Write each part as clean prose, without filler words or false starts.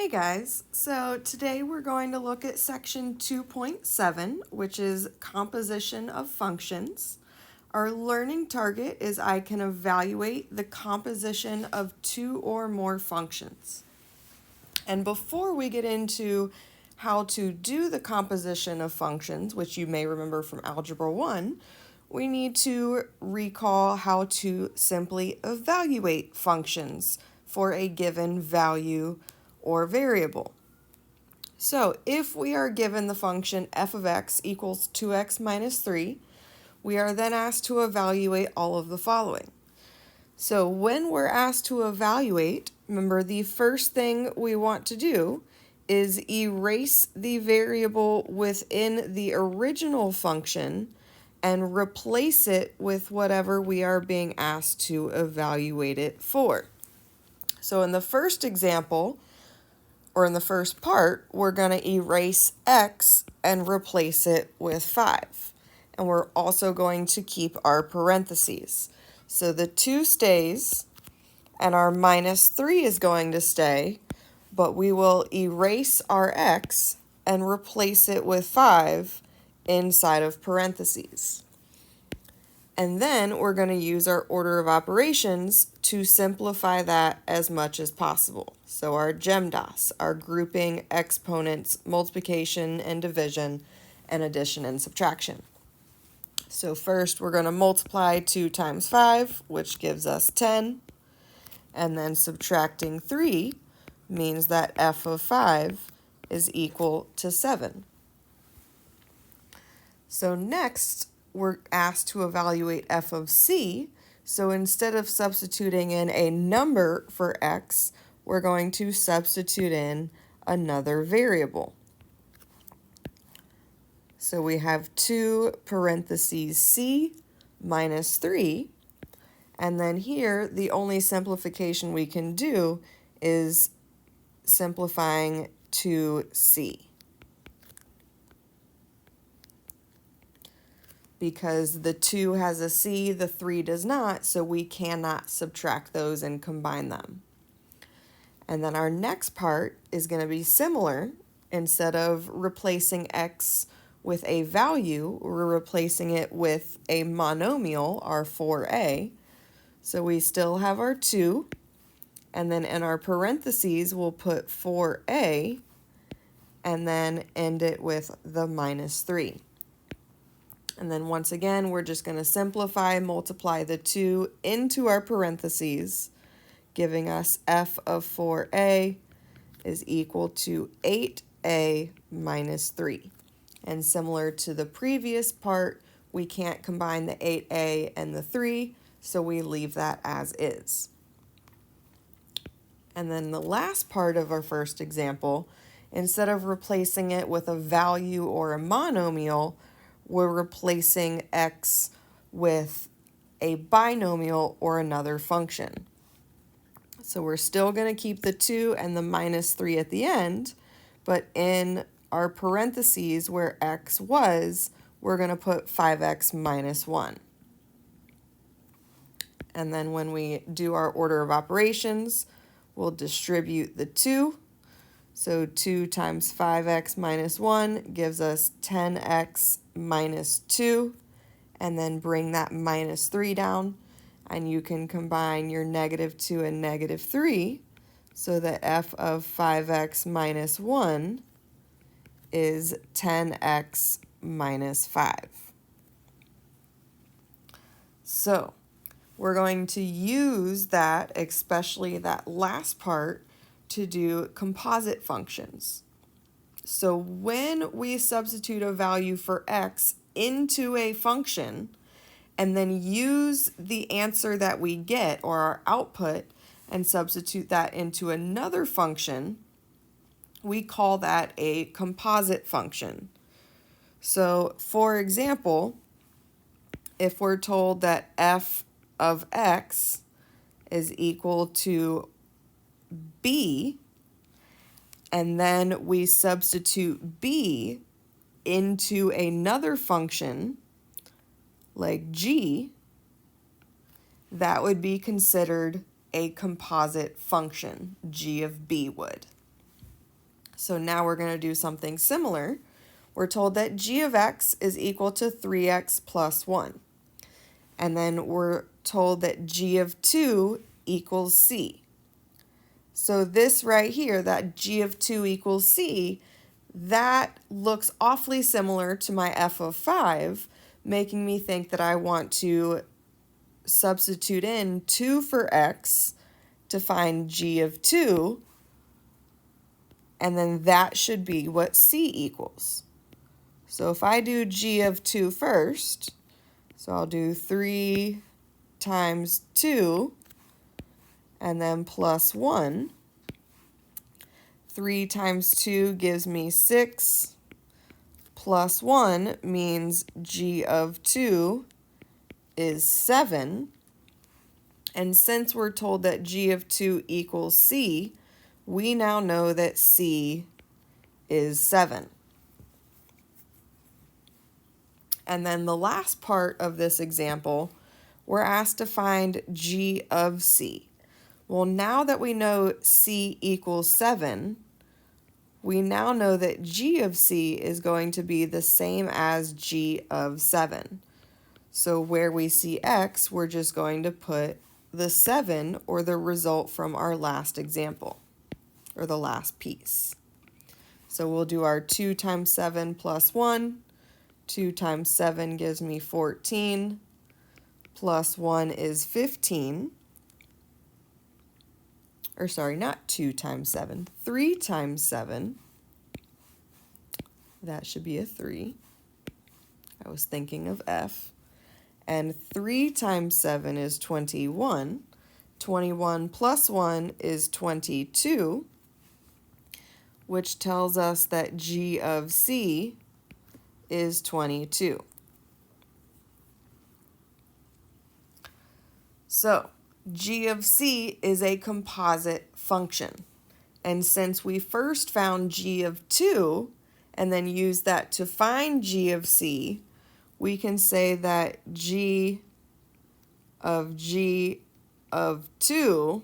Hey guys, so today we're going to look at section 2.7, which is composition of functions. Our learning target is I can evaluate the composition of two or more functions. And before we get into how to do the composition of functions, which you may remember from Algebra 1, we need to recall how to simply evaluate functions for a given value or variable. So if we are given the function f of x equals 2x minus 3, we are then asked to evaluate all of the following. So when we're asked to evaluate, remember the first thing we want to do is erase the variable within the original function and replace it with whatever we are being asked to evaluate it for. So in the first example, or in the first part, we're going to erase x and replace it with 5. And we're also going to keep our parentheses. So the 2 stays, and our minus 3 is going to stay, but we will erase our x and replace it with 5 inside of parentheses. And then we're going to use our order of operations to simplify that as much as possible. So our GEMDAS, our grouping, exponents, multiplication and division, and addition and subtraction. So first we're going to multiply 2 times 5, which gives us 10. And then subtracting 3 means that f of 5 is equal to 7. So next, we're asked to evaluate f of c. So instead of substituting in a number for x, we're going to substitute in another variable. So we have 2 parentheses c minus 3. And then here, the only simplification we can do is simplifying to c. Because the 2 has a c, the 3 does not, so we cannot subtract those and combine them. And then our next part is going to be similar. Instead of replacing x with a value, we're replacing it with a monomial, our 4a. So we still have our 2, and then in our parentheses, we'll put 4a, and then end it with the minus 3. And then once again, we're just going to simplify, multiply the 2 into our parentheses, giving us f of 4a is equal to 8a minus 3. And similar to the previous part, we can't combine the 8a and the 3, so we leave that as is. And then the last part of our first example, instead of replacing it with a value or a monomial, we're replacing x with a binomial or another function. So we're still going to keep the 2 and the minus 3 at the end, but in our parentheses where x was, we're going to put 5x minus 1. And then when we do our order of operations, we'll distribute the 2. So 2 times 5x minus 1 gives us 10x minus 2, and then bring that minus 3 down, and you can combine your negative 2 and negative 3, so that f of 5x minus 1 is 10x minus 5. So we're going to use that, especially that last part, to do composite functions. So when we substitute a value for x into a function and then use the answer that we get, or our output, and substitute that into another function, we call that a composite function. So for example, if we're told that f of x is equal to b, and then we substitute b into another function like g, that would be considered a composite function. G of b would. So now we're going to do something similar. We're told that g of x is equal to 3x plus 1. And then we're told that g of 2 equals c. So this right here, that g of 2 equals c, that looks awfully similar to my f of 5, making me think that I want to substitute in 2 for x to find g of 2, and then that should be what c equals. So if I do g of 2 first, so I'll do 3 times 2, and then plus 1. 3 times 2 gives me 6, plus 1 means g of 2 is 7. And since we're told that g of 2 equals c, we now know that c is 7. And then the last part of this example, we're asked to find g of c. Well, now that we know c equals 7, we now know that g of c is going to be the same as g of 7. So where we see x, we're just going to put the 7, or the result from our last example, or the last piece. So we'll do our 2 times 7 plus 1. 2 times 7 gives me 14, plus 1 is 15. Or sorry, not 2 times 7, 3 times 7. That should be a 3. I was thinking of f. And 3 times 7 is 21. 21 plus 1 is 22, which tells us that g of c is 22. So g of c is a composite function. And since we first found g of 2 and then used that to find g of c, we can say that g of 2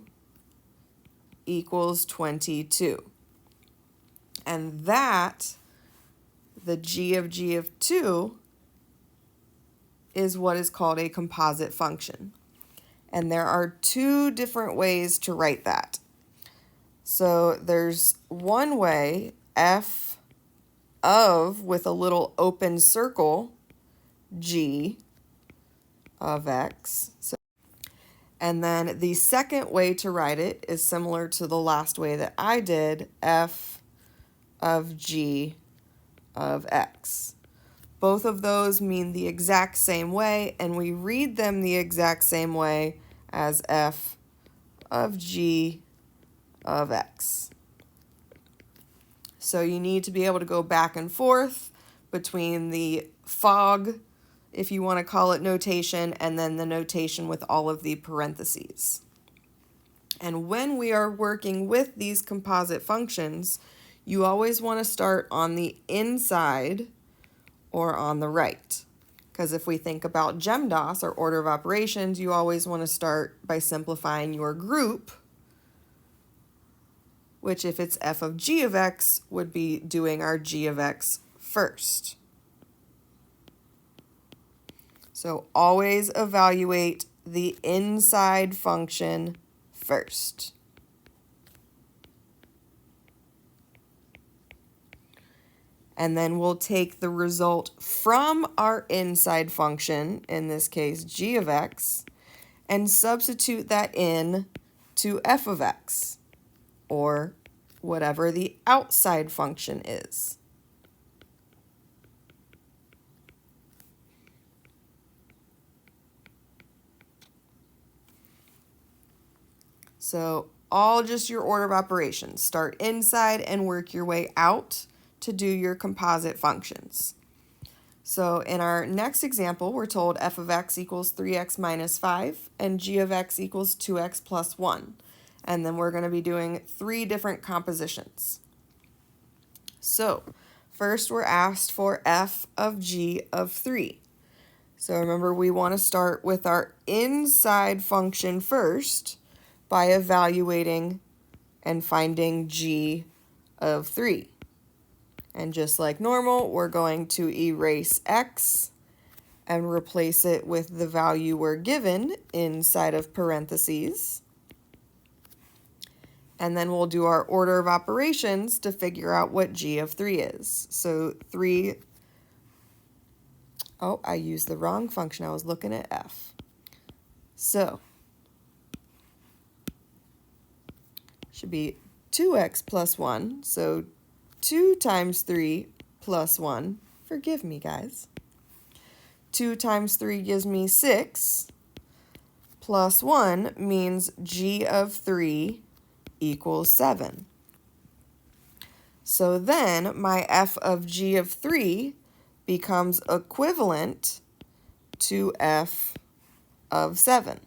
equals 22. And that, the g of 2, is what is called a composite function. And there are two different ways to write that. So there's one way, f of, with a little open circle, g of x. And then the second way to write it is similar to the last way that I did, f of g of x. Both of those mean the exact same way, and we read them the exact same way as f of g of x. So you need to be able to go back and forth between the fog, if you want to call it, notation, and then the notation with all of the parentheses. And when we are working with these composite functions, you always want to start on the inside or on the right. Because if we think about GEMDAS, or order of operations, you always want to start by simplifying your group, which if it's f of g of x, would be doing our g of x first. So always evaluate the inside function first. And then we'll take the result from our inside function, in this case g of x, and substitute that in to f of x, or whatever the outside function is. So all just your order of operations. Start inside and work your way out to do your composite functions. So in our next example, we're told f of x equals 3x minus 5 and g of x equals 2x plus 1. And then we're going to be doing 3 different compositions. So first we're asked for f of g of 3. So remember, we want to start with our inside function first by evaluating and finding g of 3. And just like normal, we're going to erase x and replace it with the value we're given inside of parentheses. And then we'll do our order of operations to figure out what g of 3 is. So 3, oh, I used the wrong function. I was looking at f. So, should be 2x plus 1. So 2 times 3 plus 1. Forgive me, guys. 2 times 3 gives me 6. Plus 1 means g of 3 equals 7. So then my f of g of 3 becomes equivalent to f of 7.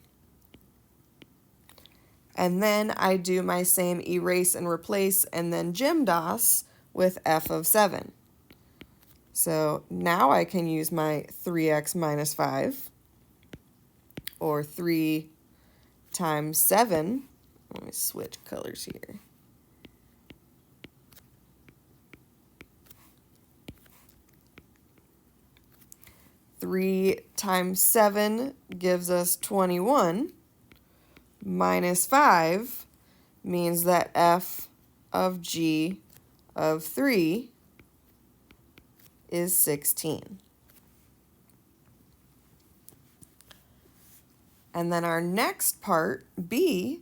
And then I do my same erase and replace and then GEMDAS with f of 7. So now I can use my 3x minus 5, or 3 times 7. Let me switch colors here. Three times 7 gives us 21. Minus 5 means that f of g of 3 is 16. And then our next part, B,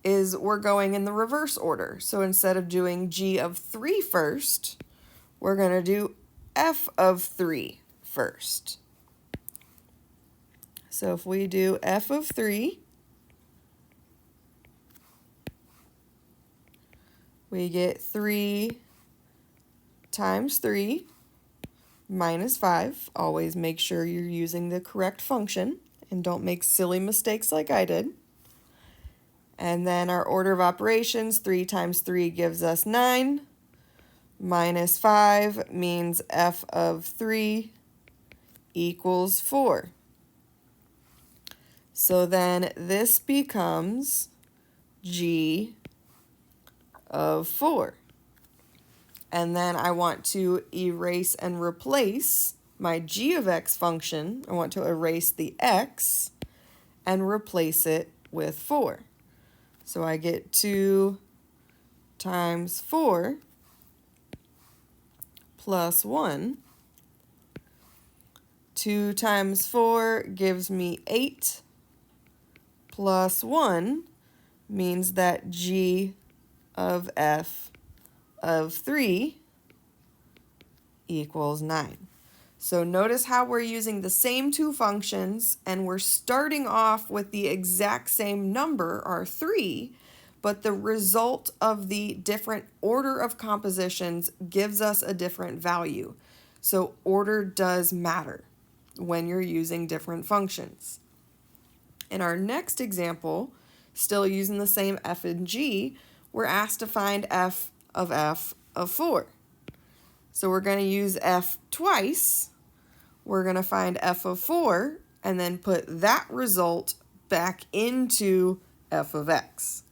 is we're going in the reverse order. So instead of doing g of 3 first, we're going to do f of 3 first. So if we do f of 3, we get 3 times 3 minus 5. Always make sure you're using the correct function and don't make silly mistakes like I did. And then our order of operations, 3 times 3 gives us 9. Minus 5 means f of 3 equals 4. So then this becomes g of 4. And then I want to erase and replace my g of x function. I want to erase the x and replace it with 4. So I get 2 times 4 plus 1. 2 times 4 gives me 8 plus 1 means that g of f of 3 equals 9. So notice how we're using the same two functions and we're starting off with the exact same number, our 3, but the result of the different order of compositions gives us a different value. So order does matter when you're using different functions. In our next example, still using the same f and g, we're asked to find f of 4. So we're going to use f twice. We're going to find f of 4 and then put that result back into f of x.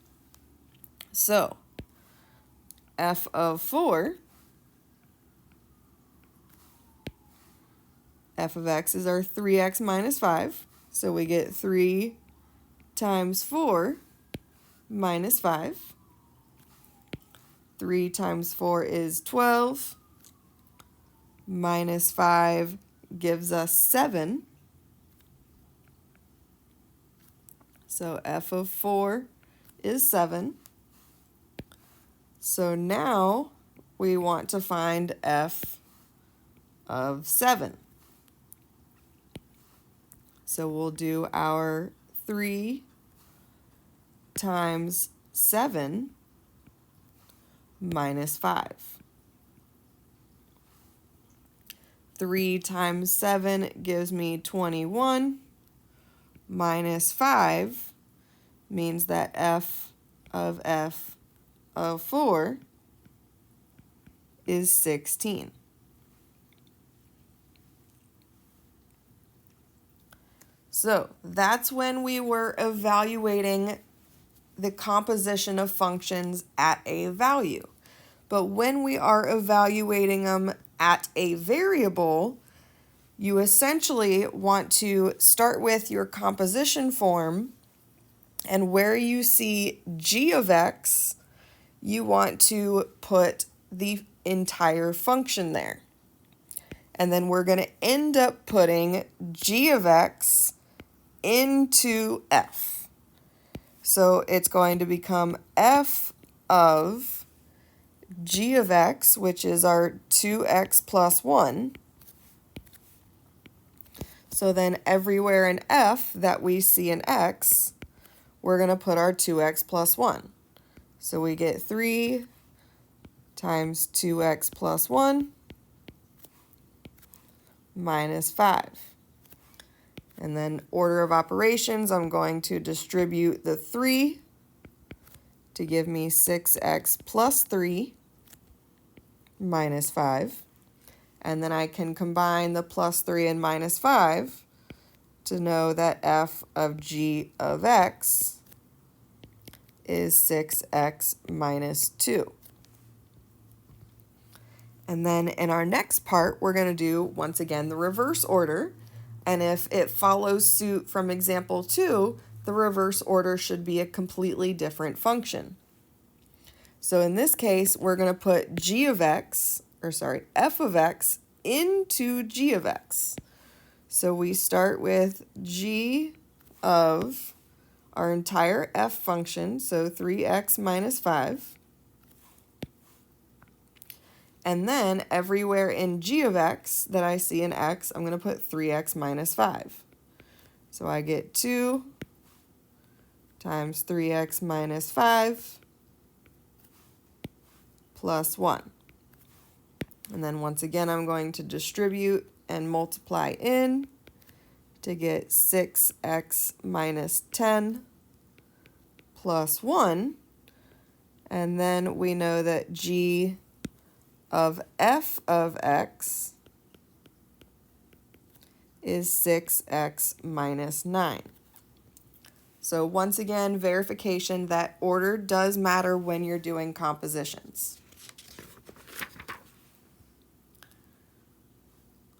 So f of 4, f of x is our 3x minus 5. So we get 3 times 4 minus 5. 3 times 4 is 12. Minus 5 gives us 7. So f of 4 is 7. So now we want to find f of 7. So we'll do our 3 times 7 minus 5. 3 times 7 gives me 21. Minus 5 means that f of 4 is 16. So that's when we were evaluating the composition of functions at a value. But when we are evaluating them at a variable, you essentially want to start with your composition form, and where you see g of x, you want to put the entire function there. And then we're going to end up putting g of x into f. So it's going to become f of g of x, which is our 2x plus 1. So then everywhere in f that we see in x, we're going to put our 2x plus 1. So we get 3 times 2x plus 1 minus 5. And then order of operations, I'm going to distribute the 3 to give me 6x plus 3 minus 5. And then I can combine the plus 3 and minus 5 to know that f of g of x is 6x minus 2. And then in our next part, we're going to do, once again, the reverse order. And if it follows suit from example 2, the reverse order should be a completely different function. So in this case, we're going to put f of x into g of x. So we start with g of our entire f function, so 3x minus 5. And then everywhere in g of x that I see in x, I'm going to put 3x minus 5. So I get 2 times 3x minus 5 plus 1. And then once again, I'm going to distribute and multiply in to get 6x minus 10 plus 1. And then we know that g of f of x is 6x minus 9. So once again, verification that order does matter when you're doing compositions.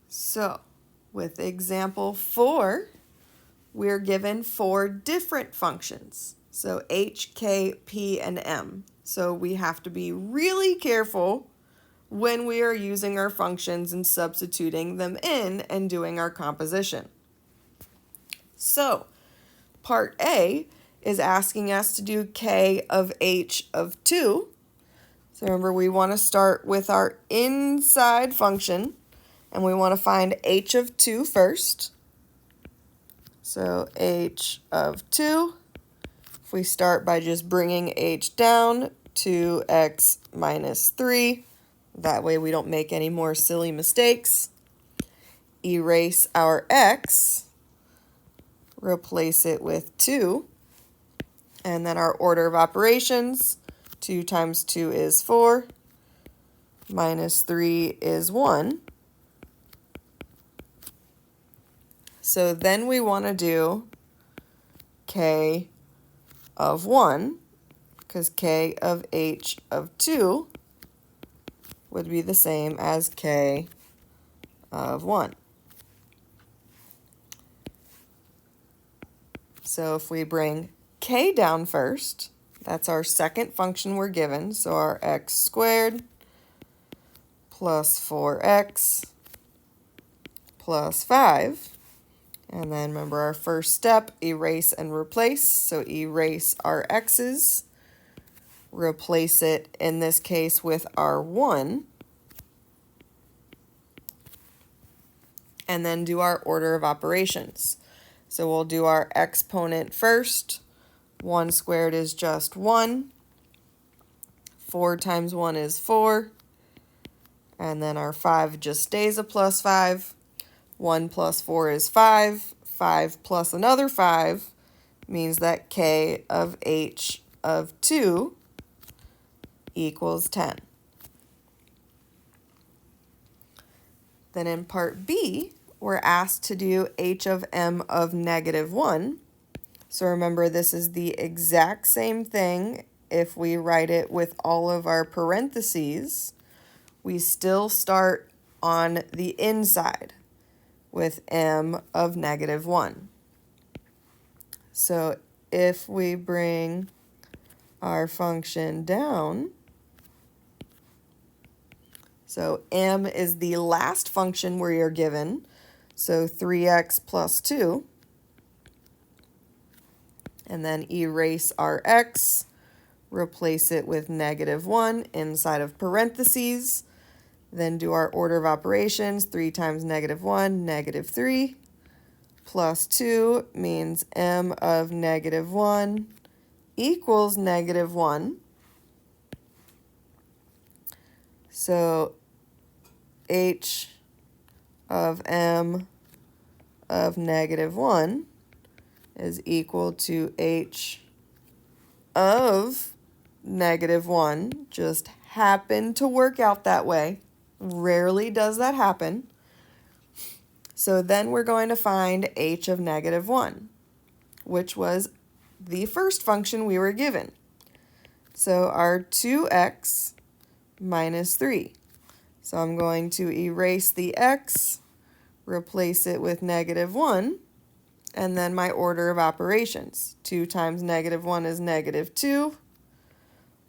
So with example 4, we're given 4 different functions. So h, k, p, and m. So we have to be really careful when we are using our functions and substituting them in and doing our composition. So part A is asking us to do k of h of 2. So remember, we want to start with our inside function, and we want to find h of 2 first. So h of 2, if we start by just bringing h down, 2x minus 3. That way we don't make any more silly mistakes. Erase our x, replace it with 2, and then our order of operations, 2 times 2 is 4, minus 3 is 1. So then we want to do k of 1, because k of h of 2 would be the same as k of 1. So if we bring k down first, that's our second function we're given, so our x squared plus 4x plus 5. And then remember our first step, erase and replace. So erase our x's, replace it in this case with our 1, and then do our order of operations. So we'll do our exponent first. 1 squared is just 1. 4 times 1 is 4. And then our 5 just stays a plus 5. 1 plus 4 is 5. 5 plus another 5 means that k of h of 2 equals 10. Then in part B, we're asked to do h of m of negative 1. So remember, this is the exact same thing if we write it with all of our parentheses, we still start on the inside with m of negative 1. So if we bring our function down, so m is the last function we are given, so 3x plus 2, and then erase our x, replace it with negative 1 inside of parentheses, then do our order of operations. 3 times negative 1, negative 3, plus 2 means m of negative 1 equals negative 1. So h of m of negative 1 is equal to h of negative 1. Just happened to work out that way. Rarely does that happen. So then we're going to find h of negative 1, which was the first function we were given. So our 2x minus 3. So I'm going to erase the x, replace it with negative 1, and then my order of operations. 2 times negative 1 is negative 2,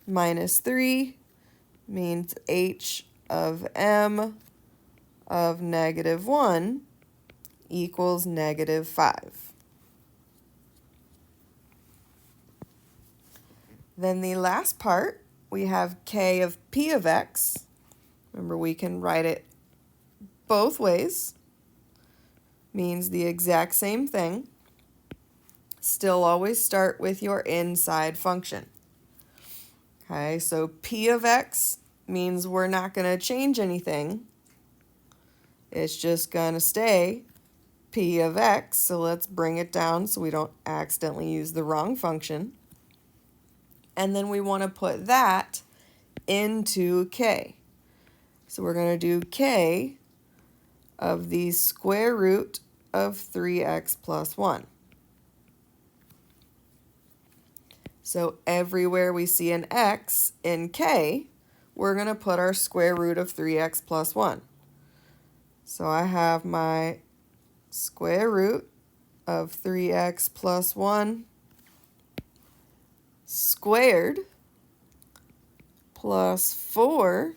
minus 3 means h of m of negative 1 equals negative 5. Then the last part, we have k of p of x. Remember, we can write it both ways. Means the exact same thing. Still always start with your inside function. Okay, so p of x means we're not going to change anything. It's just going to stay p of x. So let's bring it down so we don't accidentally use the wrong function. And then we want to put that into k. So we're going to do k of the square root of 3x plus 1. So everywhere we see an x in k, we're going to put our square root of 3x plus 1. So I have my square root of 3x plus 1 squared plus 4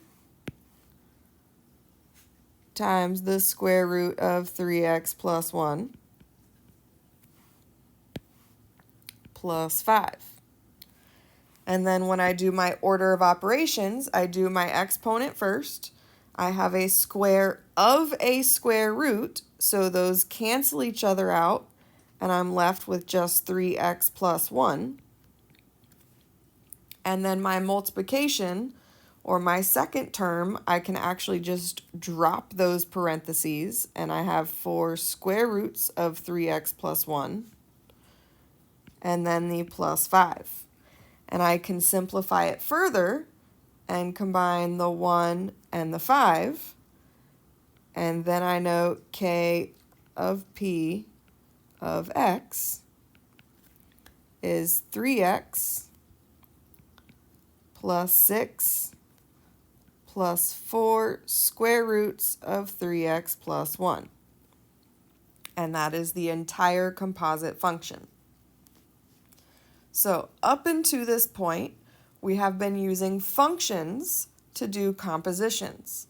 times the square root of 3x plus 1 plus 5. And then when I do my order of operations, I do my exponent first. I have a square of a square root, so those cancel each other out, and I'm left with just 3x plus 1. And then my multiplication, or my second term, I can actually just drop those parentheses, and I have 4 square roots of 3x plus 1, and then the plus 5. And I can simplify it further and combine the 1 and the 5, and then I know k of p of x is 3x plus 6 plus 4 square roots of 3x plus 1. And that is the entire composite function. So up until this point, we have been using functions to do compositions.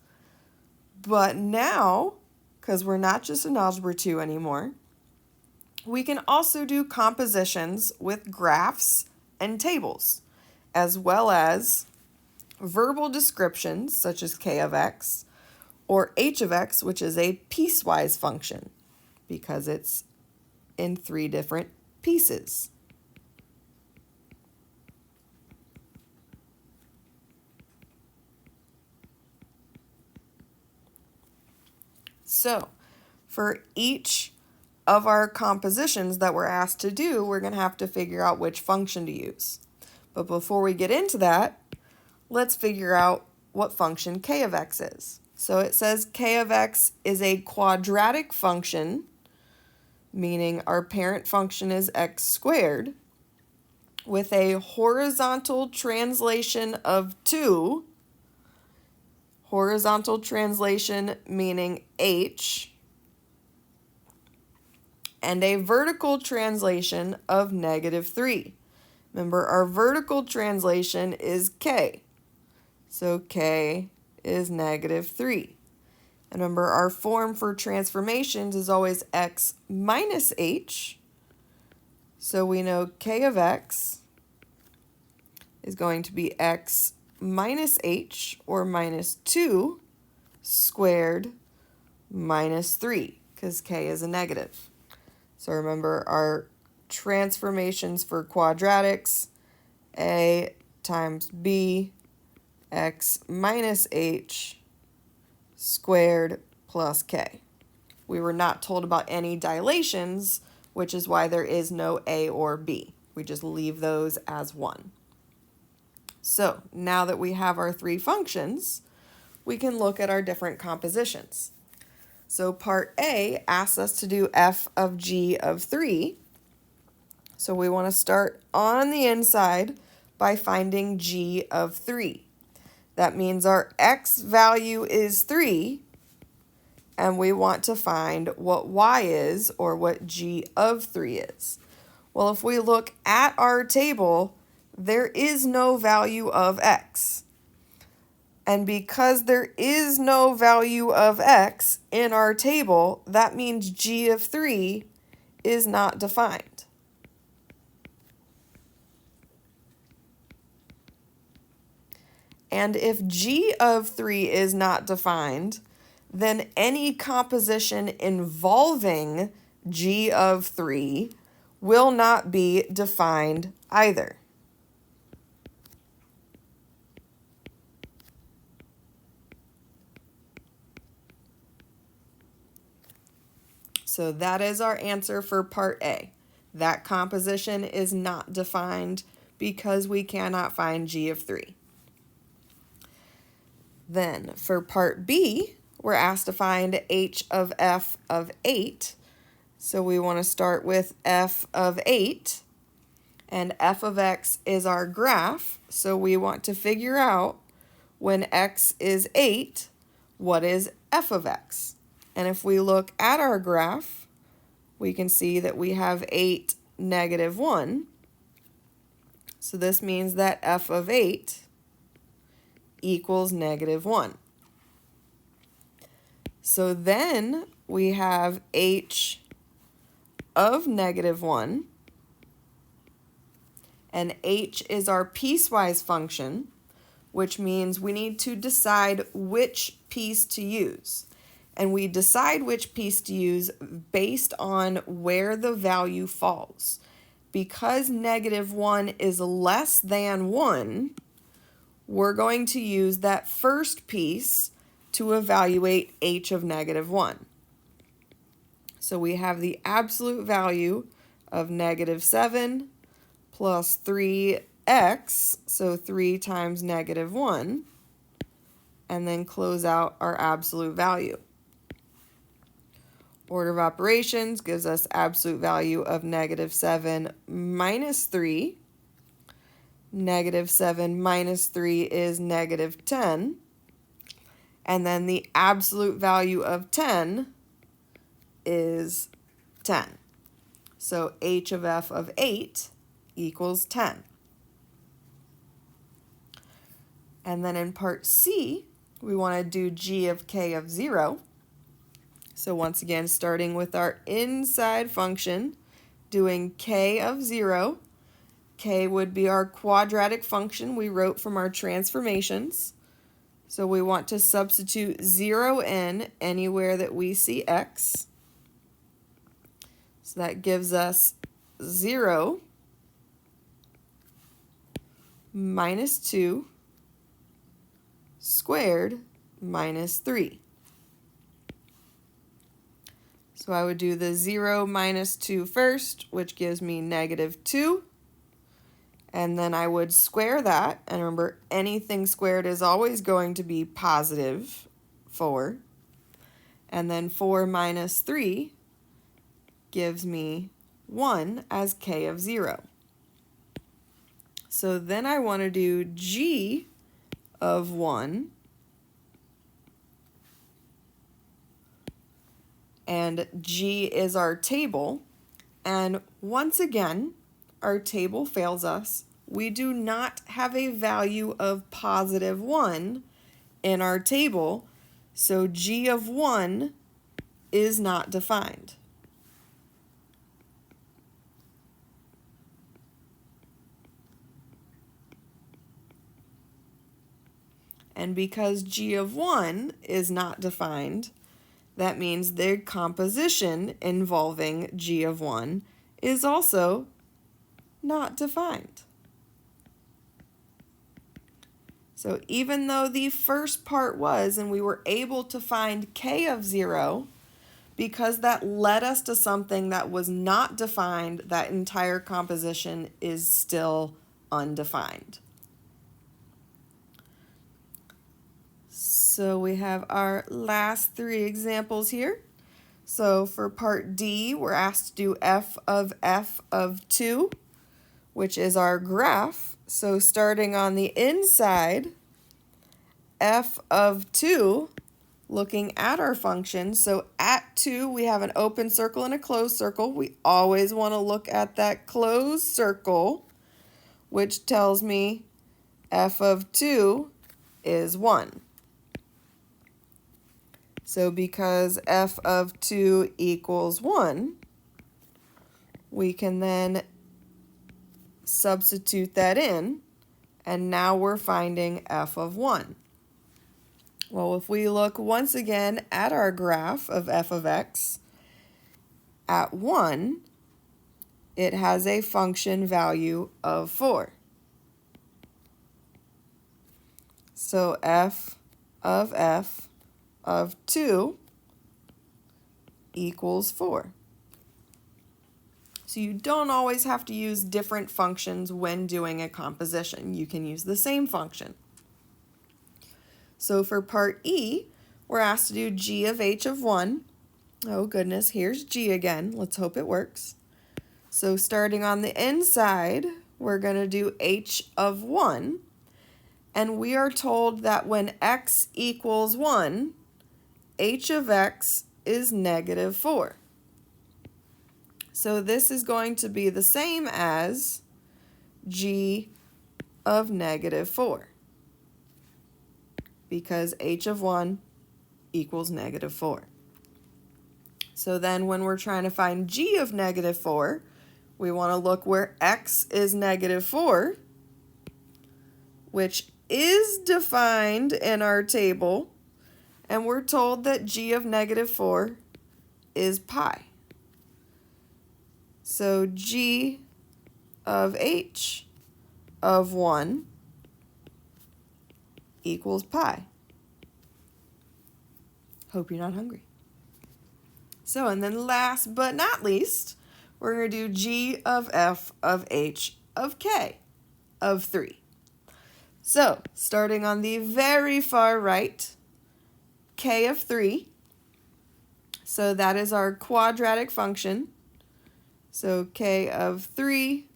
But now, because we're not just in Algebra 2 anymore, we can also do compositions with graphs and tables, as well as verbal descriptions, such as k of x, or h of x, which is a piecewise function, because it's in 3 different pieces. So, for each of our compositions that we're asked to do, we're going to have to figure out which function to use. But before we get into that, let's figure out what function k of x is. So it says k of x is a quadratic function, meaning our parent function is x squared, with a horizontal translation of 2, horizontal translation meaning h, and a vertical translation of -3. Remember, our vertical translation is k, so k is -3. And remember, our form for transformations is always x minus h, so we know k of x is going to be x minus h, or minus 2 squared minus 3, because k is a negative. So remember our transformations for quadratics, a times b, x minus h squared plus k. We were not told about any dilations, which is why there is no a or b. We just leave those as 1. So now that we have our 3 functions, we can look at our different compositions. So part A asks us to do f of g of 3. So we want to start on the inside by finding g of 3. That means our x value is 3, and we want to find what y is, or what g of 3 is. Well, if we look at our table, there is no value of x. And because there is no value of x in our table, that means g of 3 is not defined. And if g of 3 is not defined, then any composition involving g of 3 will not be defined either. So that is our answer for part A. That composition is not defined because we cannot find g of 3. Then for part B, we're asked to find h of f of 8. So we want to start with f of 8, and f of x is our graph, so we want to figure out when x is 8, what is f of x? And if we look at our graph, we can see that we have 8, -1. So this means that f of 8 equals -1. So then we have h of -1, and h is our piecewise function, which means we need to decide which piece to use. And we decide which piece to use based on where the value falls. Because -1 is less than 1, we're going to use that first piece to evaluate h of -1. So we have the absolute value of -7 plus 3x, so 3 times -1, and then close out our absolute value. Order of operations gives us absolute value of -7 minus 3. -7 minus 3 is -10. And then the absolute value of 10 is 10. So h of f of 8 equals 10. And then in part C, we want to do g of k of 0. So once again, starting with our inside function, doing k of 0. K would be our quadratic function we wrote from our transformations. So we want to substitute 0 in anywhere that we see x. So that gives us 0 minus 2 squared minus 3. So I would do the 0 minus 2 first, which gives me -2. And then I would square that. And remember, anything squared is always going to be positive 4. And then 4 minus 3 gives me 1 as k of 0. So then I want to do g of 1, and g is our table. And once again, our table fails us. We do not have a value of positive 1 in our table, so g of 1 is not defined. And because g of 1 is not defined, that means the composition involving g of 1 is also not defined. So even though the first part was, and we were able to find k of 0, because that led us to something that was not defined, that entire composition is still undefined. So we have our last 3 examples here. So for part D, we're asked to do f of 2, which is our graph. So starting on the inside, f of 2, looking at our function. So at 2, we have an open circle and a closed circle. We always want to look at that closed circle, which tells me f of 2 is 1. So because f of 2 equals 1, we can then substitute that in, and now we're finding f of 1. Well, if we look once again at our graph of f of x, at 1, it has a function value of 4. So f of 2 equals 4. So you don't always have to use different functions when doing a composition. You can use the same function. So for part E, we're asked to do g of h of 1. Oh goodness, here's g again. Let's hope it works. So starting on the inside, we're going to do h of 1. And we are told that when x equals 1, h of x is negative 4. So this is going to be the same as g of negative 4, because h of 1 equals negative 4. So then when we're trying to find g of negative 4, we want to look where x is negative 4, which is defined in our table, and we're told that g of negative 4 is pi. So g of h of 1 equals pi. Hope you're not hungry. So, and then last but not least, we're going to do g of f of h of k of 3. So, starting on the very far right, k of 3. So that is our quadratic function. So k of 3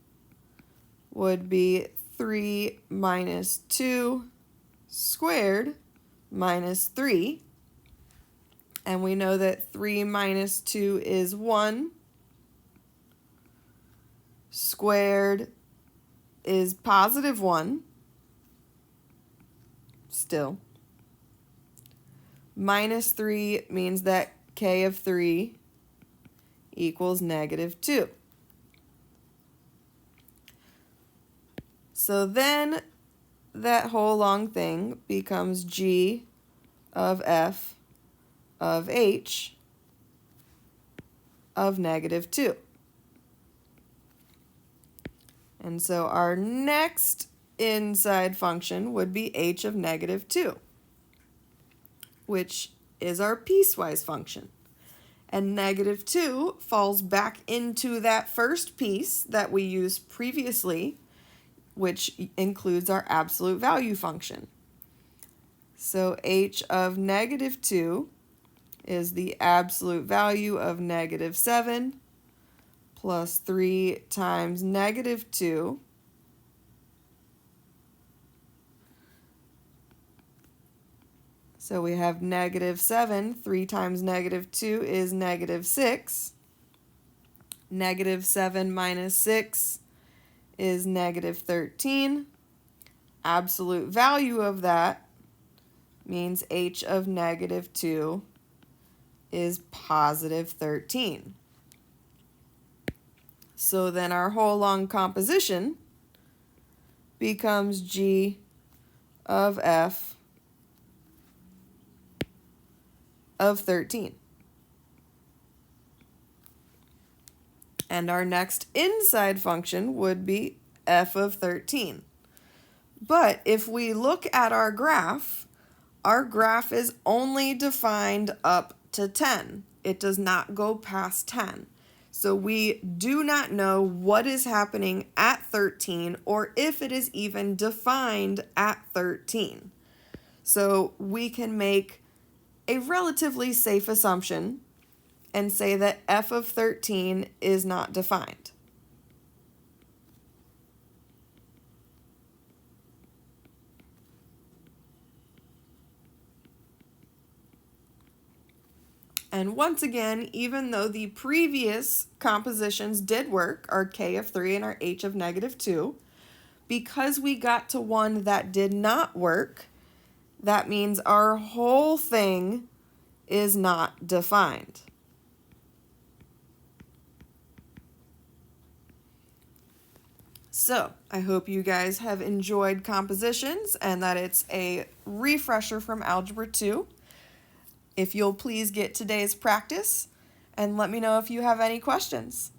would be 3 minus 2 squared minus 3. And we know that 3 minus 2 is 1. Squared is positive 1. Still. Minus 3 means that k of 3 equals negative 2. So then that whole long thing becomes g of f of h of negative 2. And so our next inside function would be h of negative 2, which is our piecewise function. And negative 2 falls back into that first piece that we used previously, which includes our absolute value function. So h of negative 2 is the absolute value of negative 7 plus 3 times negative 2 So we have negative 7. 3 times negative 2 is negative 6. Negative 7 minus 6 is negative 13. Absolute value of that means h of negative 2 is positive 13. So then our whole long composition becomes g of f of 13. And our next inside function would be f of 13. But if we look at our graph is only defined up to 10. It does not go past 10. So we do not know what is happening at 13 or if it is even defined at 13. So we can make a relatively safe assumption and say that f of 13 is not defined. And once again, even though the previous compositions did work, our k of 3 and our h of negative 2, because we got to one that did not work, that means our whole thing is not defined. So, I hope you guys have enjoyed compositions and that it's a refresher from Algebra 2. If you'll please get today's practice and let me know if you have any questions.